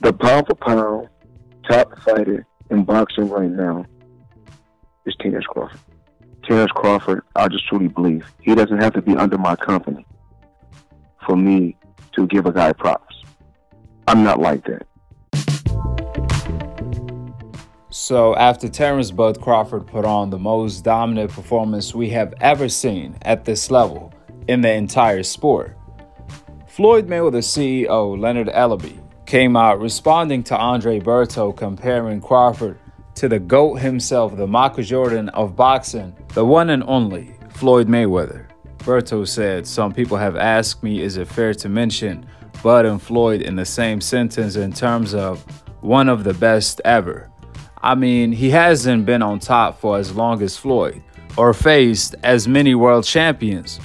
The pound for pound top fighter in boxing right now is Terence Crawford. Terence Crawford, I just truly believe he doesn't have to be under my company for me to give a guy props. I'm not like that. So after Terence Bud Crawford put on the most dominant performance we have ever seen at this level in the entire sport, Floyd Mayweather CEO Leonard Ellaby came out responding to Andre Berto, comparing Crawford to the GOAT himself, the Michael Jordan of boxing, the one and only Floyd Mayweather. Berto said, "Some people have asked me, is it fair to mention Bud and Floyd in the same sentence in terms of one of the best ever? I mean, he hasn't been on top for as long as Floyd or faced as many world champions.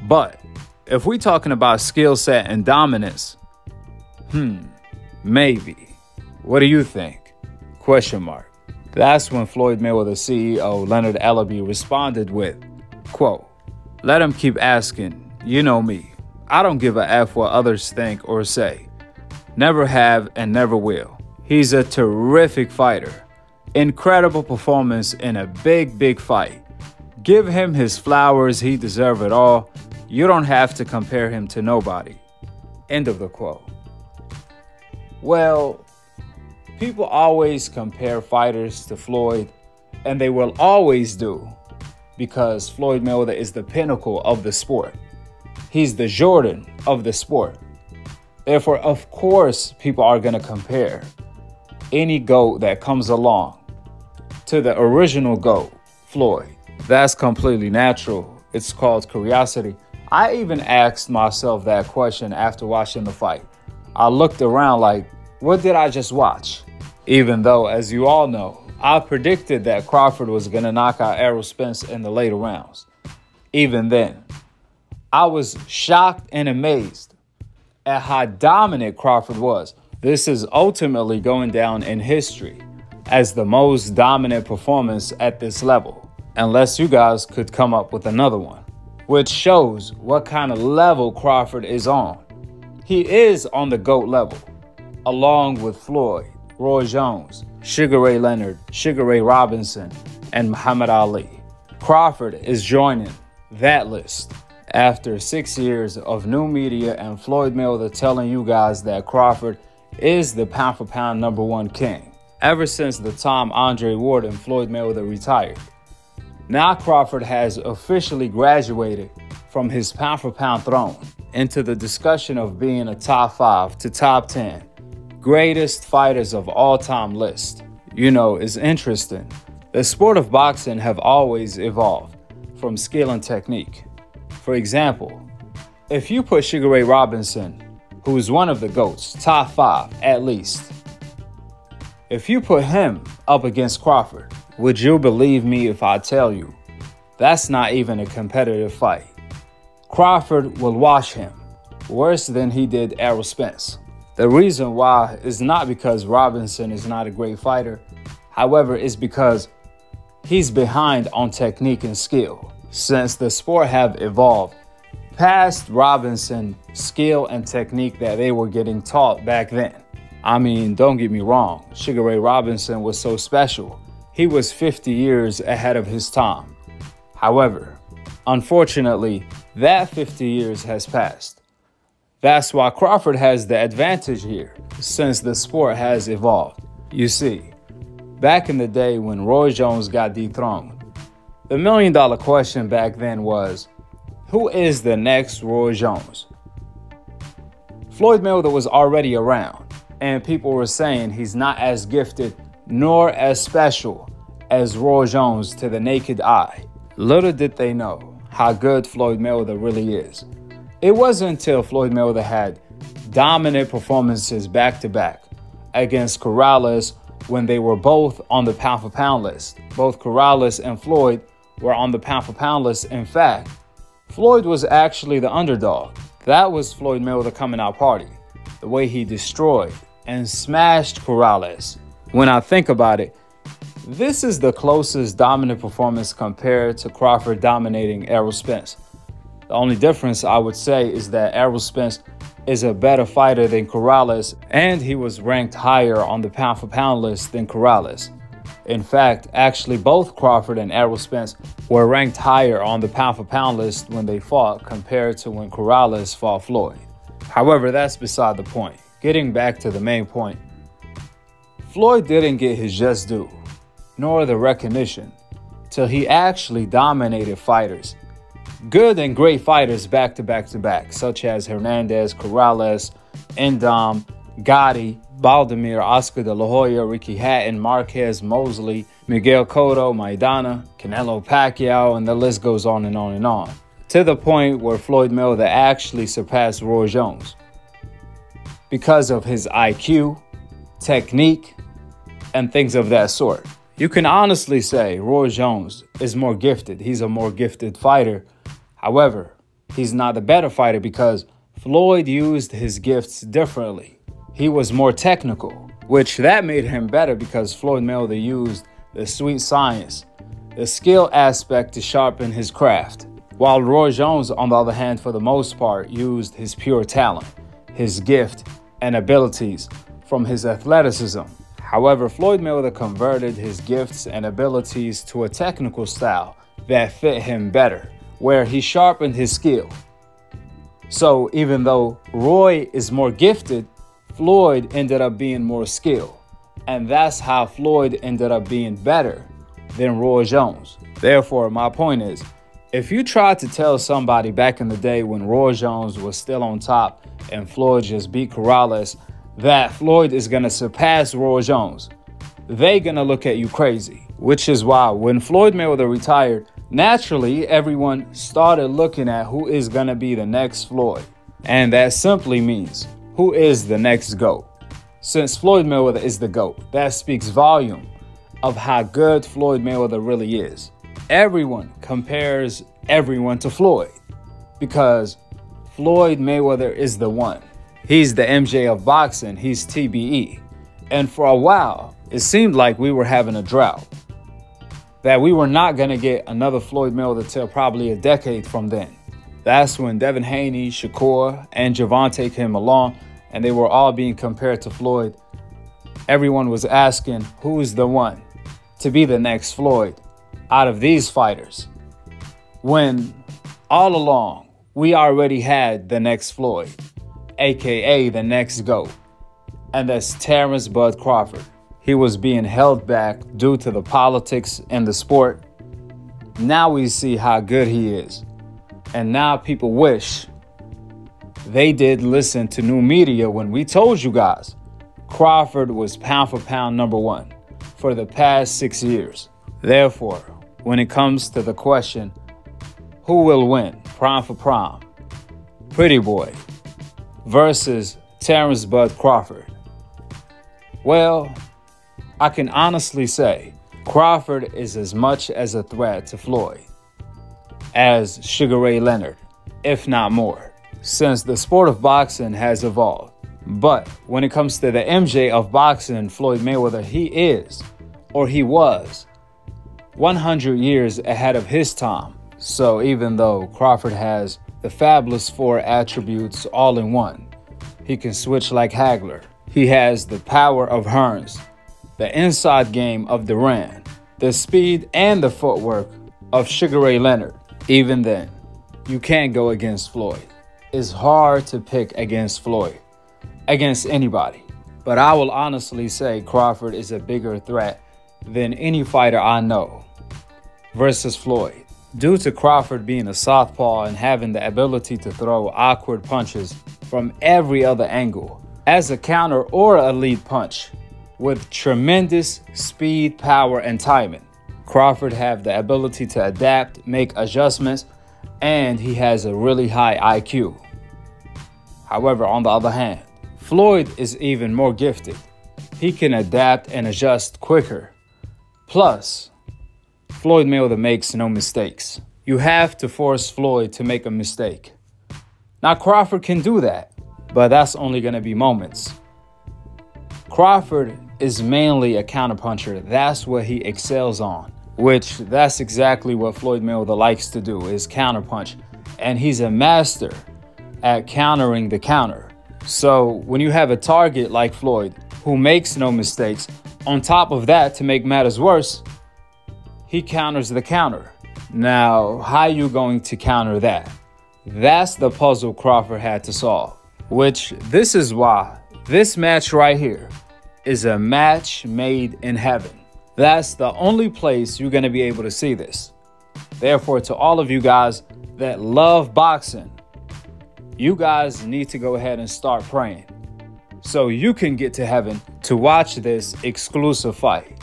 But if we're talking about skill set and dominance, maybe. What do you think? Question mark." That's when Floyd Mayweather CEO Leonard Ellaby responded with, quote, "Let him keep asking. You know me. I don't give a F what others think or say. Never have and never will. He's a terrific fighter. Incredible performance in a big fight. Give him his flowers. He deserves it all. You don't have to compare him to nobody." End of the quote. Well, people always compare fighters to Floyd, and they will always do, because Floyd Mayweather is the pinnacle of the sport. He's the Jordan of the sport. Therefore, of course, people are going to compare any GOAT that comes along to the original GOAT, Floyd. That's completely natural. It's called curiosity. I even asked myself that question after watching the fight. I looked around like, what did I just watch? Even though, as you all know, I predicted that Crawford was going to knock out Errol Spence in the later rounds. Even then, I was shocked and amazed at how dominant Crawford was. This is ultimately going down in history as the most dominant performance at this level, unless you guys could come up with another one, which shows what kind of level Crawford is on. He is on the GOAT level, along with Floyd, Roy Jones, Sugar Ray Leonard, Sugar Ray Robinson, and Muhammad Ali. Crawford is joining that list after 6 years of new media and Floyd Mayweather telling you guys that Crawford is the pound-for-pound #1 king ever since the time Andre Ward and Floyd Mayweather retired. Now Crawford has officially graduated from his pound-for-pound throne into the discussion of being a top 5 to top 10 greatest fighters of all time list. You know, it's interesting. The sport of boxing have always evolved from skill and technique. For example, if you put Sugar Ray Robinson, who is one of the GOATs, top 5 at least, if you put him up against Crawford, would you believe me if I tell you that's not even a competitive fight? Crawford will wash him worse than he did Errol Spence. The reason why is not because Robinson is not a great fighter. However, it's because he's behind on technique and skill. Since the sport have evolved past Robinson skill and technique that they were getting taught back then. I mean, don't get me wrong, Sugar Ray Robinson was so special. He was 50 years ahead of his time. However, unfortunately, that 50 years has passed. That's why Crawford has the advantage here, since the sport has evolved. You see, back in the day when Roy Jones got dethroned, the $1 million question back then was, who is the next Roy Jones? Floyd Mayweather was already around, and people were saying he's not as gifted nor as special as Roy Jones to the naked eye. Little did they know how good Floyd Mayweather really is. It wasn't until Floyd Mayweather had dominant performances back-to-back against Corrales when they were both on the pound-for-pound list. Both Corrales and Floyd were on the pound-for-pound list. In fact, Floyd was actually the underdog. That was Floyd Mayweather coming out party, the way he destroyed and smashed Corrales. When I think about it, this is the closest dominant performance compared to Crawford dominating Errol Spence. The only difference I would say is that Errol Spence is a better fighter than Corrales, and he was ranked higher on the pound-for-pound list than Corrales. In fact, actually both Crawford and Errol Spence were ranked higher on the pound-for-pound list when they fought compared to when Corrales fought Floyd. However, that's beside the point. Getting back to the main point, Floyd didn't get his just due, nor the recognition, till he actually dominated fighters. Good and great fighters back to back, such as Hernandez, Corrales, Endom, Gotti, Baldomir, Oscar de la Hoya, Ricky Hatton, Marquez, Mosley, Miguel Cotto, Maidana, Canelo Pacquiao, and the list goes on and on and on. To the point where Floyd Mayweather actually surpassed Roy Jones because of his IQ, technique, and things of that sort. You can honestly say Roy Jones is more gifted. He's a more gifted fighter. However, he's not the better fighter because Floyd used his gifts differently. He was more technical, which that made him better because Floyd Mayweather used the sweet science, the skill aspect to sharpen his craft, while Roy Jones, on the other hand, for the most part, used his pure talent, his gift and abilities from his athleticism. However, Floyd Mayweather converted his gifts and abilities to a technical style that fit him better, where he sharpened his skill. So even though Roy is more gifted, Floyd ended up being more skilled. And that's how Floyd ended up being better than Roy Jones. Therefore, my point is, if you tried to tell somebody back in the day when Roy Jones was still on top and Floyd just beat Corrales that Floyd is going to surpass Roy Jones, they're going to look at you crazy. Which is why when Floyd Mayweather retired, naturally everyone started looking at who is going to be the next Floyd. And that simply means who is the next GOAT. Since Floyd Mayweather is the GOAT, that speaks volume of how good Floyd Mayweather really is. Everyone compares everyone to Floyd because Floyd Mayweather is the one. He's the MJ of boxing. He's TBE. And for a while, it seemed like we were having a drought, that we were not going to get another Floyd Mayweather till probably a decade from then. That's when Devin Haney, Shakur, and Gervonta came along, and they were all being compared to Floyd. Everyone was asking, who's the one to be the next Floyd out of these fighters? When all along, we already had the next Floyd, aka the next GOAT, and that's Terence Bud Crawford. He was being held back due to the politics in the sport. Now we see how good he is. And now people wish they did listen to new media when we told you guys Crawford was pound for pound #1 for the past 6 years. Therefore, when it comes to the question, who will win prime for prime, Pretty Boy versus Terence Bud Crawford? Well, I can honestly say Crawford is as much as a threat to Floyd as Sugar Ray Leonard, if not more, since the sport of boxing has evolved. But when it comes to the MJ of boxing, Floyd Mayweather, he is, or he was, 100 years ahead of his time. So even though Crawford has the fabulous 4 attributes all in one, he can switch like Hagler. He has the power of Hearns, the inside game of Duran, the speed and the footwork of Sugar Ray Leonard. Even then, you can't go against Floyd. It's hard to pick against Floyd, against anybody. But I will honestly say Crawford is a bigger threat than any fighter I know versus Floyd. Due to Crawford being a southpaw and having the ability to throw awkward punches from every other angle as a counter or a lead punch with tremendous speed, power, and timing. Crawford have the ability to adapt, make adjustments, and he has a really high IQ. However, on the other hand, Floyd is even more gifted. He can adapt and adjust quicker. Plus, Floyd Mayweather makes no mistakes. You have to force Floyd to make a mistake. Now, Crawford can do that, but that's only going to be moments. Crawford is mainly a counterpuncher. That's what he excels on, which that's exactly what Floyd Mayweather likes to do, is counterpunch. And he's a master at countering the counter. So when you have a target like Floyd, who makes no mistakes, on top of that, to make matters worse, he counters the counter. Now, how are you going to counter that? That's the puzzle Crawford had to solve, which this is why this match right here is a match made in heaven. That's the only place you're going to be able to see this. Therefore, to all of you guys that love boxing, you guys need to go ahead and start praying so you can get to heaven to watch this exclusive fight.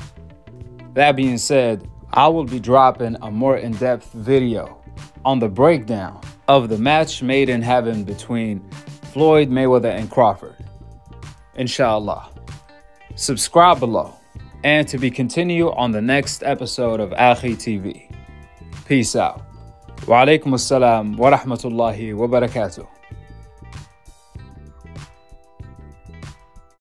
That being said, I will be dropping a more in-depth video on the breakdown of the match made in heaven between Floyd Mayweather and Crawford. Inshallah. Subscribe below and to be continued on the next episode of Akhi TV. Peace out. Wa alaikum assalam wa rahmatullahi wa barakatuh.